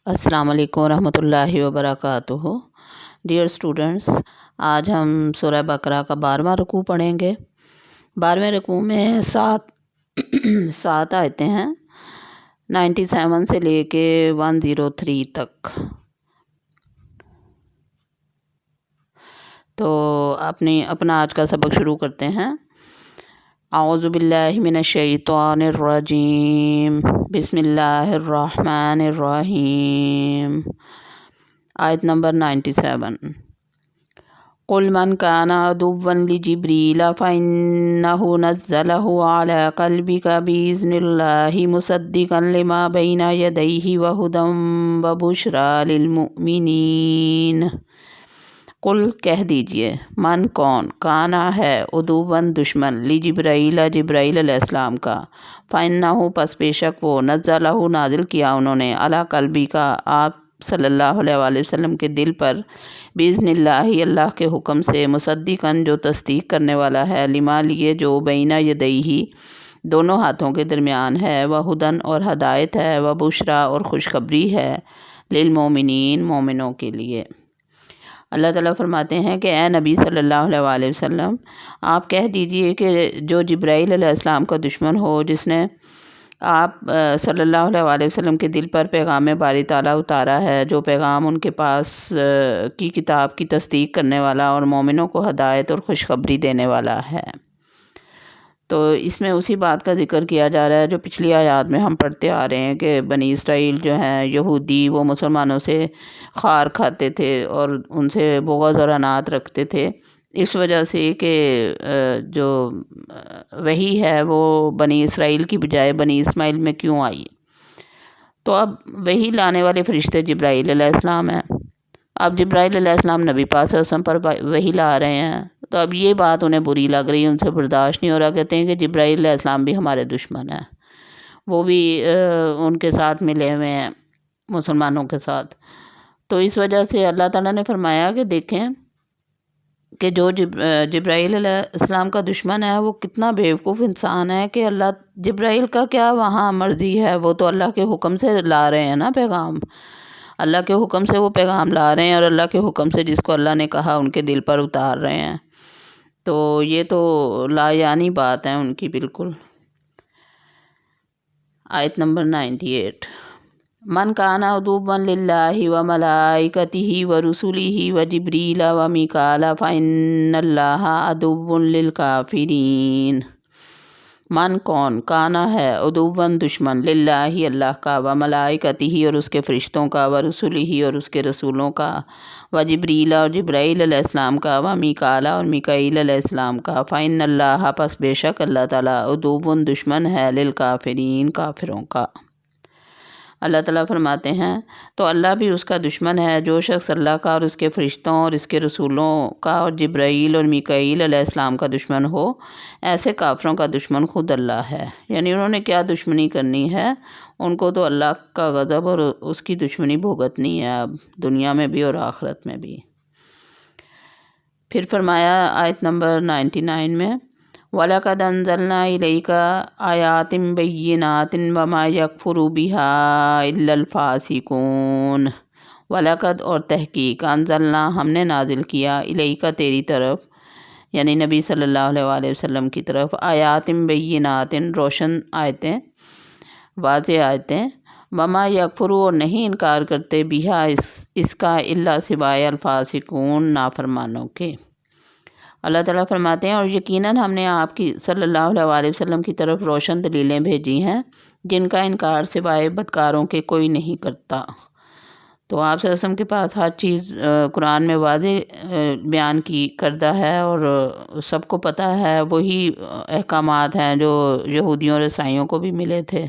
السلام علیکم ورحمۃ اللہ وبرکاتہ۔ ڈیئر اسٹوڈنٹس، آج ہم سورہ بقرہ کا 12واں رکوع پڑھیں گے۔ 12ویں رکوع میں سات آیتیں ہیں، 97 سے لے کے 103 تک۔ تو اپنا آج کا سبق شروع کرتے ہیں۔ اعوذ باللہ من الشیطان الرجیم، بسم اللہ الرحمن الرحیم۔ آیت نمبر 97۔ قل من كان عدوا لجبريل فإنه نزله على قلبك بإذن الله مصدقا لما بين يديه وهدى وبشرى للمؤمنين۔ قل کہہ دیجئے، من کون، کانا ہے، عدوًا دشمن، لجبرائیل جبرائیل علیہ السلام کا، فإنہ پس بے شک وہ، نزلہ نازل کیا انہوں نے، علی قلبی کا آپ صلی اللہ علیہ وآلہ وسلم کے دل پر، بإذن اللہ اللہ کے حکم سے، مصدقاً جو تصدیق کرنے والا ہے، لما لیے جو، بین یدیہ دونوں ہاتھوں کے درمیان ہے، وہدن اور ہدایت ہے، وبشریٰ اور خوشخبری ہے، للمؤمنین مومنوں کے لیے۔ اللہ تعالیٰ فرماتے ہیں کہ اے نبی صلی اللہ علیہ وآلہ وسلم، آپ کہہ دیجئے کہ جو جبرائیل علیہ السلام کا دشمن ہو، جس نے آپ صلی اللہ علیہ وآلہ وسلم کے دل پر پیغام باری تعالیٰ اتارا ہے، جو پیغام ان کے پاس کی کتاب کی تصدیق کرنے والا اور مومنوں کو ہدایت اور خوشخبری دینے والا ہے۔ تو اس میں اسی بات کا ذکر کیا جا رہا ہے جو پچھلی آیات میں ہم پڑھتے آ رہے ہیں کہ بنی اسرائیل جو ہیں یہودی، وہ مسلمانوں سے خار کھاتے تھے اور ان سے بغض اور عناد رکھتے تھے، اس وجہ سے کہ جو وحی ہے وہ بنی اسرائیل کی بجائے بنی اسماعیل میں کیوں آئی۔ تو اب وحی لانے والے فرشتے جبرائیل علیہ السلام ہیں۔ اب جبرائیل علیہ السلام نبی پاک صلی اللہ علیہ وسلم پر وحی لا رہے ہیں، تو اب یہ بات انہیں بری لگ رہی ہے، ان سے برداشت نہیں ہو رہا، کہتے ہیں کہ جبرائیل علیہ السلام بھی ہمارے دشمن ہیں، وہ بھی ان کے ساتھ ملے ہوئے ہیں مسلمانوں کے ساتھ۔ تو اس وجہ سے اللہ تعالیٰ نے فرمایا کہ دیکھیں کہ جو جبرائیل علیہ السلام کا دشمن ہے وہ کتنا بیوقوف انسان ہے کہ جبرائیل کا کیا وہاں مرضی ہے، وہ تو اللہ کے حکم سے لا رہے ہیں نا پیغام، اللہ کے حکم سے وہ پیغام لا رہے ہیں، اور اللہ کے حکم سے جس کو اللہ نے کہا ان کے دل پر اتار رہے ہیں۔ تو یہ تو لا یعنی بات ہے ان کی بالکل۔ آیت نمبر 98۔ من کان عدوا للہ وملائکتہ ورسلہ وجبریل ومیکال فإن اللہ عدو للکافرین۔ من کون، کانا ہے، عدوا دشمن، للہ اللہ کا، وملائکتہ اور اس کے فرشتوں کا، ورسلہ اور اس کے رسولوں کا، وجبریل اور جبرائیل علیہ السلام کا، ومیکال اور میکائیل علیہ السلام کا، فإن اللہ پس بے شک اللہ تعالیٰ، عدو دشمن ہے، للکافرین کافروں کا۔ اللہ تعالیٰ فرماتے ہیں تو اللہ بھی اس کا دشمن ہے جو شخص اللہ کا اور اس کے فرشتوں اور اس کے رسولوں کا اور جبرائیل اور میکائیل علیہ السلام کا دشمن ہو، ایسے کافروں کا دشمن خود اللہ ہے۔ یعنی انہوں نے کیا دشمنی کرنی ہے، ان کو تو اللہ کا غضب اور اس کی دشمنی بھگتنی ہے، اب دنیا میں بھی اور آخرت میں بھی۔ پھر فرمایا آیت نمبر 99 میں، وَلَقَدْ أَنزَلْنَا إِلَيْكَ آيَاتٍ بَيِّنَاتٍ وَمَا يَكْفُرُ بِهَا إِلَّا الْفَاسِقُونَ۔ وَلَقَدْ اور تحقیق، انزلنا ہم نے نازل کیا، الیک تیری طرف، یعنی نبی صلی اللہ علیہ وآلہ وسلم کی طرف، آیات بینات روشن آیتیں، واضح آیتیں، وما یکفر اور نہیں انکار کرتے، بہا اس کا، الا سوائے الفاسقون نافرمانوں کے۔ اللہ تعالیٰ فرماتے ہیں اور یقیناً ہم نے آپ کی صلی اللہ علیہ وآلہ وسلم کی طرف روشن دلیلیں بھیجی ہیں جن کا انکار سوائے بدکاروں کے کوئی نہیں کرتا۔ تو آپ صلی اللہ علیہ وسلم کے پاس ہر چیز قرآن میں واضح بیان کی کردہ ہے اور سب کو پتہ ہے، وہی احکامات ہیں جو یہودیوں اور عیسائیوں کو بھی ملے تھے،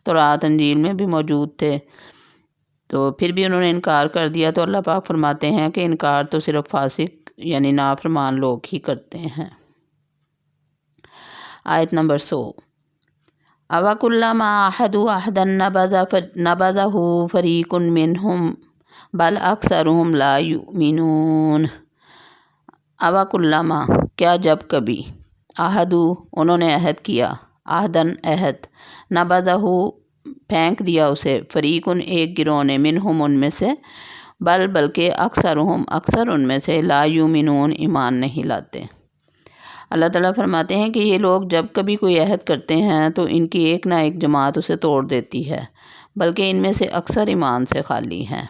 تورات انجیل میں بھی موجود تھے، تو پھر بھی انہوں نے انکار کر دیا۔ تو اللہ پاک فرماتے ہیں کہ انکار تو صرف فاسق یعنی نافرمان لوگ ہی کرتے ہیں۔ آیت نمبر 100۔ أَوَكُلَّمَا عَاهَدُوا عَهْدًا نَبَذَهُ فَرِيقٌ مِّنْهُمْ بَلْ أَكْثَرُهُمْ لَا يُؤْمِنُونَ۔ أَوَكُلَّمَا کیا جب کبھی، عَاهَدُوا انہوں نے عہد کیا، عَهْدًا عہد، نَبَذَهُ پھینک دیا اسے، فریقن ایک گروہ نے، منہم ان میں سے، بلکہ اکثر ان میں سے، لا یؤمنون ایمان نہیں لاتے۔ اللہ تعالیٰ فرماتے ہیں کہ یہ لوگ جب کبھی کوئی عہد کرتے ہیں تو ان کی ایک نہ ایک جماعت اسے توڑ دیتی ہے، بلکہ ان میں سے اکثر ایمان سے خالی ہیں۔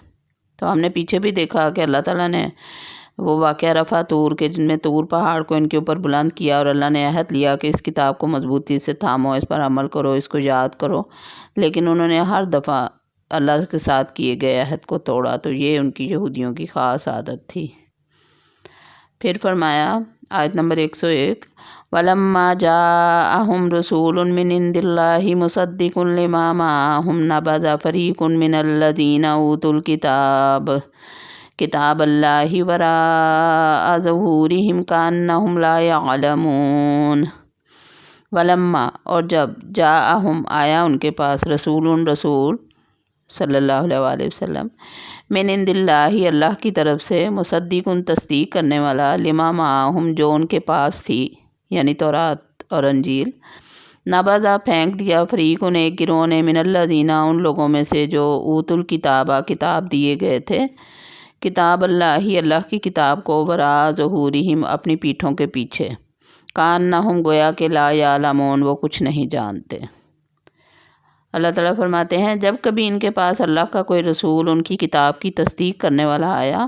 تو ہم نے پیچھے بھی دیکھا کہ اللہ تعالیٰ نے وہ واقعہ رفع طور کے، جن میں طور پہاڑ کو ان کے اوپر بلند کیا اور اللہ نے عہد لیا کہ اس کتاب کو مضبوطی سے تھامو، اس پر عمل کرو، اس کو یاد کرو، لیکن انہوں نے ہر دفعہ اللہ کے ساتھ کیے گئے عہد کو توڑا۔ تو یہ ان کی یہودیوں کی خاص عادت تھی۔ پھر فرمایا آیت نمبر 101، وَلَمَّا جَاءَهُمْ رَسُولٌ مِّنْ عِندِ اللَّهِ مُصَدِّقٌ لِّمَا مَعَهُمْ نَبَذَ فَرِيقٌ مِّنَ الَّذِينَ أُوتُوا الْكِتَابَ کتاب اللہ وراء ظہورہم کأنہم لا یعلمون۔ ولما، اور جب، جاءہم، آیا ان کے پاس، رسول صلی اللہ علیہ وآلہ وسلم، من عند اللہ، اللہ کی طرف سے، مصدق، تصدیق کرنے والا، لما معہم، جو ان کے پاس تھی، یعنی تورات اور انجیل، نبذا، پھینک دیا، فریقن، ایک گروہ نے، من الذین، ان لوگوں میں سے جو اوتوا الکتاب، کتاب دیے گئے تھے، کتاب اللہ، اللہ کی کتاب کو، وراء ظہورہم، اپنی پیٹھوں کے پیچھے، کأنہم، گویا کہ، لا یعلمون، وہ کچھ نہیں جانتے۔ اللہ تعالیٰ فرماتے ہیں جب کبھی ان کے پاس اللہ کا کوئی رسول ان کی کتاب کی تصدیق کرنے والا آیا،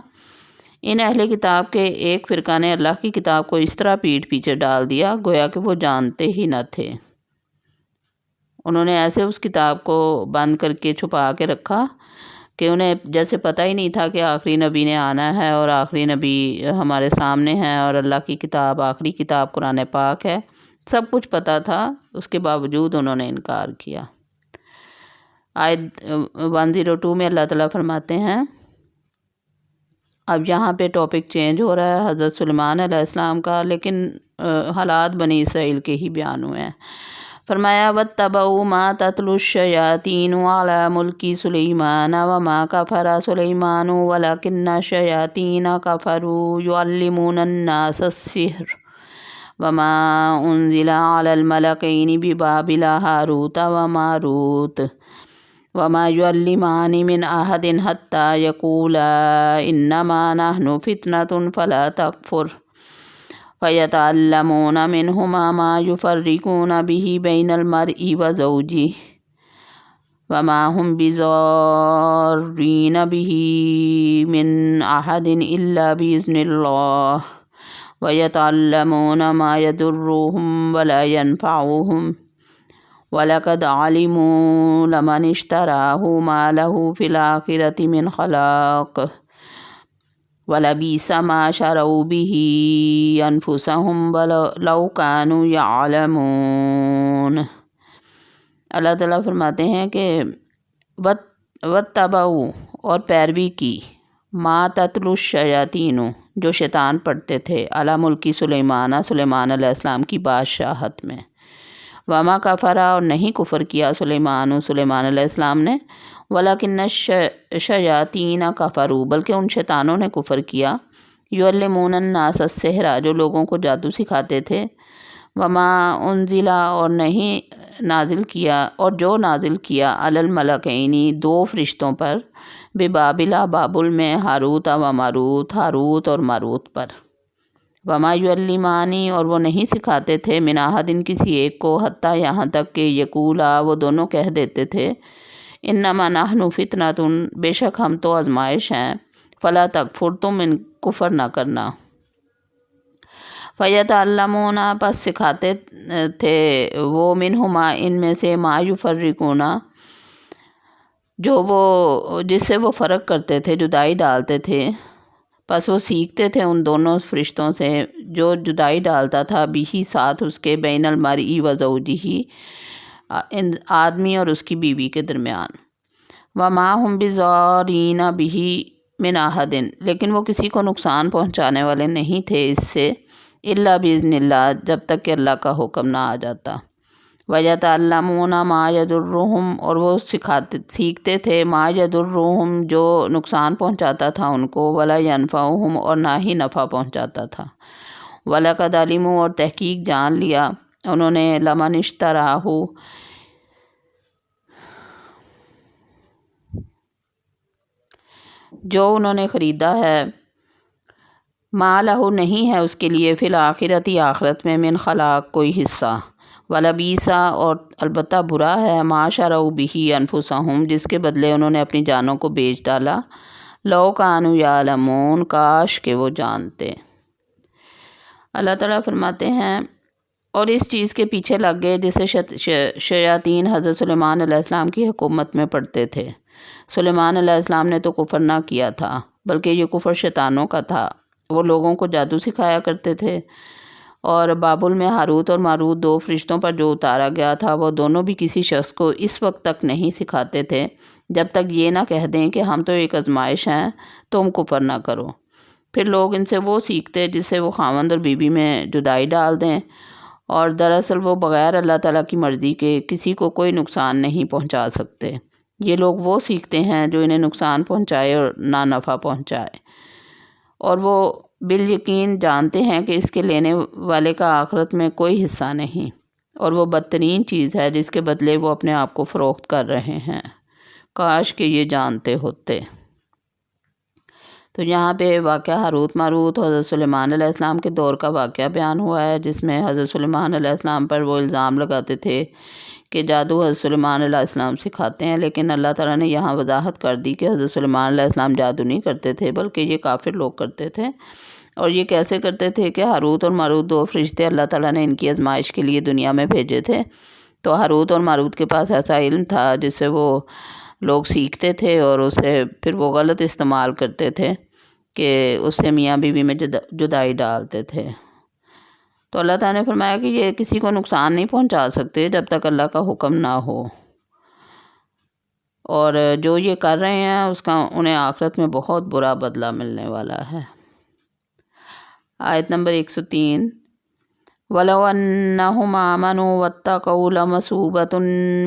ان اہل کتاب کے ایک فرقہ نے اللہ کی کتاب کو اس طرح پیٹھ پیچھے ڈال دیا گویا کہ وہ جانتے ہی نہ تھے۔ انہوں نے ایسے اس کتاب کو بند کر کے چھپا کے رکھا کہ انہیں جیسے پتہ ہی نہیں تھا کہ آخری نبی نے آنا ہے اور آخری نبی ہمارے سامنے ہے اور اللہ کی کتاب، آخری کتاب قرآن پاک ہے، سب کچھ پتہ تھا، اس کے باوجود انہوں نے انکار کیا۔ آیت 102 میں اللہ تعالیٰ فرماتے ہیں، اب یہاں پہ ٹاپک چینج ہو رہا ہے حضرت سلیمان علیہ السلام کا، لیکن حالات بنی اسرائیل کے ہی بیان ہوئے ہیں۔ فرمایا وَاتَّبَعُوا مَا تَتْلُو الشَّيَاطِينُ عَلَىٰ مُلْكِ سُلَيْمَانَ وَمَا كَفَرَ سُلَيْمَانُ وَلَكِنَّ الشَّيَاطِينَ كَفَرُوا يُعَلِّمُونَ النَّاسَ السِّحْرَ وَمَا أُنزِلَ عَلَى الْمَلَكَيْنِ بِبَابِلَ هَارُوتَ وَمَارُوتَ وَمَا يُعَلِّمَانِ مِنْ أَحَدٍ حَتَّىٰ يَقُولَا إِنَّمَا نَحْنُ فِتْنَةٌ فَلَا تَكْفُرْ فَيَتَعَلَّمُونَ مِنْهُمَا مَا يُفَرِّقُونَ بِهِ بَيْنَ الْمَرْءِ وَزَوْجِهِ وَمَا هُمْ بِضَارِّينَ بِهِ مِنْ أَحَدٍ إِلَّا بِإِذْنِ اللَّهِ وَيَتَعَلَّمُونَ مَا يَضُرُّهُمْ وَلَا يَنفَعُهُمْ وَلَقَدْ عَلِمُوا لَمَنِ اشْتَرَاهُ مَا لَهُ فِي الْآخِرَةِ مِنْ خَلَاقٍ وَلَبِئْسَ مَا شَرَوْا بِهِ أَنفُسَهُمْ لَوْ كَانُوا يَعْلَمُونَ۔ اللہ تعالیٰ فرماتے ہیں کہ وَاتَّبَعُوا، اور پیروی کی، ما تتلو الشیاطین، جو شیطان پڑھتے تھے، علی ملک سلیمان، سلیمان علیہ السلام کی بادشاہت میں، وما کفر، اور نہیں کفر کیا سلیمان علیہ السلام نے، ولیکن الشیاطین کفروا، بلکہ ان شیطانوں نے کفر کیا، یعلمون الناس السحر، جو لوگوں کو جادو سکھاتے تھے، وما انزل، اور نہیں نازل کیا، اور جو نازل کیا، علی الملکین، دو فرشتوں پر، ببابل، بابل میں، ہاروت و ماروت، ہاروت اور ماروت پر، وما یعلمان، اور وہ نہیں سکھاتے تھے، من احد، کسی ایک کو، حتیٰ یہاں تک کہ یقولا، وہ دونوں کہہ دیتے تھے، انما نحن فتنۃ، بے شک ہم تو آزمائش ہیں، فلا تکفر، تم ان کفر نہ کرنا، فیتعلمون، پس سکھاتے تھے وہ، منہما، ان میں سے، ما یفرقون، جو وہ جس سے وہ فرق کرتے تھے، جدائی ڈالتے تھے، پس وہ سیکھتے تھے ان دونوں فرشتوں سے جو جدائی ڈالتا تھا، بھی ساتھ اس کے، بین المرء و زوجہ، آدمی اور اس کی بیوی کے درمیان، وما ہم بضارین بہ من احد، لیکن وہ کسی کو نقصان پہنچانے والے نہیں تھے اس سے، الا باذن اللہ، جب تک کہ اللہ کا حکم نہ آ جاتا، ویتعلمون ما یضرہم، اور وہ سیکھتے تھے، ما یضرہم، جو نقصان پہنچاتا تھا ان کو، ولا ینفعہم، اور نہ ہی نفع پہنچاتا تھا، ولقد علموا، اور تحقیق جان لیا انہوں نے، لمن اشتراہ، جو انہوں نے خریدا ہے، ما لہو نہیں ہے اس کے لیے فی الآخرتی آخرت میں من خلاق کوئی حصہ، ولبیسا اور البتہ برا ہے ما شروا بہ انفسہم جس کے بدلے انہوں نے اپنی جانوں کو بیچ ڈالا، لو کانوا یعلمون کاش کہ وہ جانتے۔ اللہ تعالیٰ فرماتے ہیں اور اس چیز کے پیچھے لگ گئے جسے شیاطین حضرت سلیمان علیہ السلام کی حکومت میں پڑھتے تھے۔ سلیمان علیہ السلام نے تو کفر نہ کیا تھا، بلکہ یہ کفر شیطانوں کا تھا۔ وہ لوگوں کو جادو سکھایا کرتے تھے، اور بابل میں ہاروت اور ماروت دو فرشتوں پر جو اتارا گیا تھا وہ دونوں بھی کسی شخص کو اس وقت تک نہیں سکھاتے تھے جب تک یہ نہ کہہ دیں کہ ہم تو ایک آزمائش ہیں، تم کفر نہ کرو۔ پھر لوگ ان سے وہ سیکھتے جس سے وہ خاوند اور بیوی میں جدائی ڈال دیں، اور دراصل وہ بغیر اللہ تعالیٰ کی مرضی کے کسی کو کوئی نقصان نہیں پہنچا سکتے۔ یہ لوگ وہ سیکھتے ہیں جو انہیں نقصان پہنچائے اور نہ نفع پہنچائے، اور وہ بالیقین جانتے ہیں کہ اس کے لینے والے کا آخرت میں کوئی حصہ نہیں، اور وہ بدترین چیز ہے جس کے بدلے وہ اپنے آپ کو فروخت کر رہے ہیں۔ کاش کہ یہ جانتے ہوتے۔ تو یہاں پہ واقعہ ہاروت ماروت حضرت سلیمان علیہ السلام کے دور کا واقعہ بیان ہوا ہے، جس میں حضرت سلیمان علیہ السلام پر وہ الزام لگاتے تھے کہ جادو حضرت سلیمان علیہ السلام سکھاتے ہیں، لیکن اللہ تعالیٰ نے یہاں وضاحت کر دی کہ حضرت سلیمان علیہ السلام جادو نہیں کرتے تھے، بلکہ یہ کافر لوگ کرتے تھے۔ اور یہ کیسے کرتے تھے کہ ہاروت اور ماروت دو فرشتے اللہ تعالیٰ نے ان کی آزمائش کے لیے دنیا میں بھیجے تھے، تو ہاروت اور ماروت کے پاس ایسا علم تھا جس سے وہ لوگ سیکھتے تھے اور اسے پھر وہ غلط استعمال کرتے تھے کہ اس سے میاں بیوی میں جدائی ڈالتے تھے۔ تو اللہ تعالیٰ نے فرمایا کہ یہ کسی کو نقصان نہیں پہنچا سکتے جب تک اللہ کا حکم نہ ہو، اور جو یہ کر رہے ہیں اس کا انہیں آخرت میں بہت برا بدلہ ملنے والا ہے۔ آیت نمبر 103، وَلَوْ أَنَّهُمْ آمَنُوا وَاتَّقَوْا لَمَثُوبَةٌ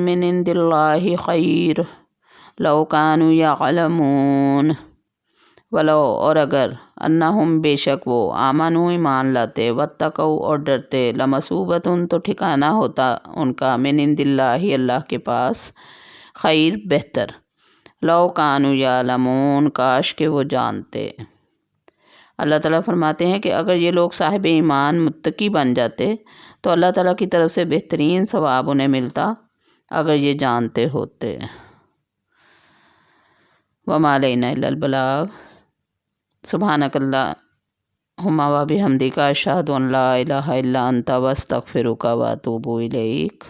مِّنْ عِندِ اللَّهِ خَيْرٌ لَوْ كَانُوا يَعْلَمُونَ۔ ولو اور اگر، انہم بے شک وہ، آمنو ایمان لاتے، واتقوا اور ڈرتے، لمثوبۃ تو ٹھکانہ ہوتا ان کا، من عند اللہ اللہ کے پاس، خیر بہتر، لو کانوا یعلمون کاش کہ وہ جانتے۔ اللہ تعالیٰ فرماتے ہیں کہ اگر یہ لوگ صاحب ایمان متقی بن جاتے تو اللہ تعالیٰ کی طرف سے بہترین ثواب انہیں ملتا اگر یہ جانتے ہوتے۔ وما علینا الا البلاغ۔ سبحانک اللہم و بحمدک اشہد ان لا الہ الا انت واستغفرک واتوب الیک۔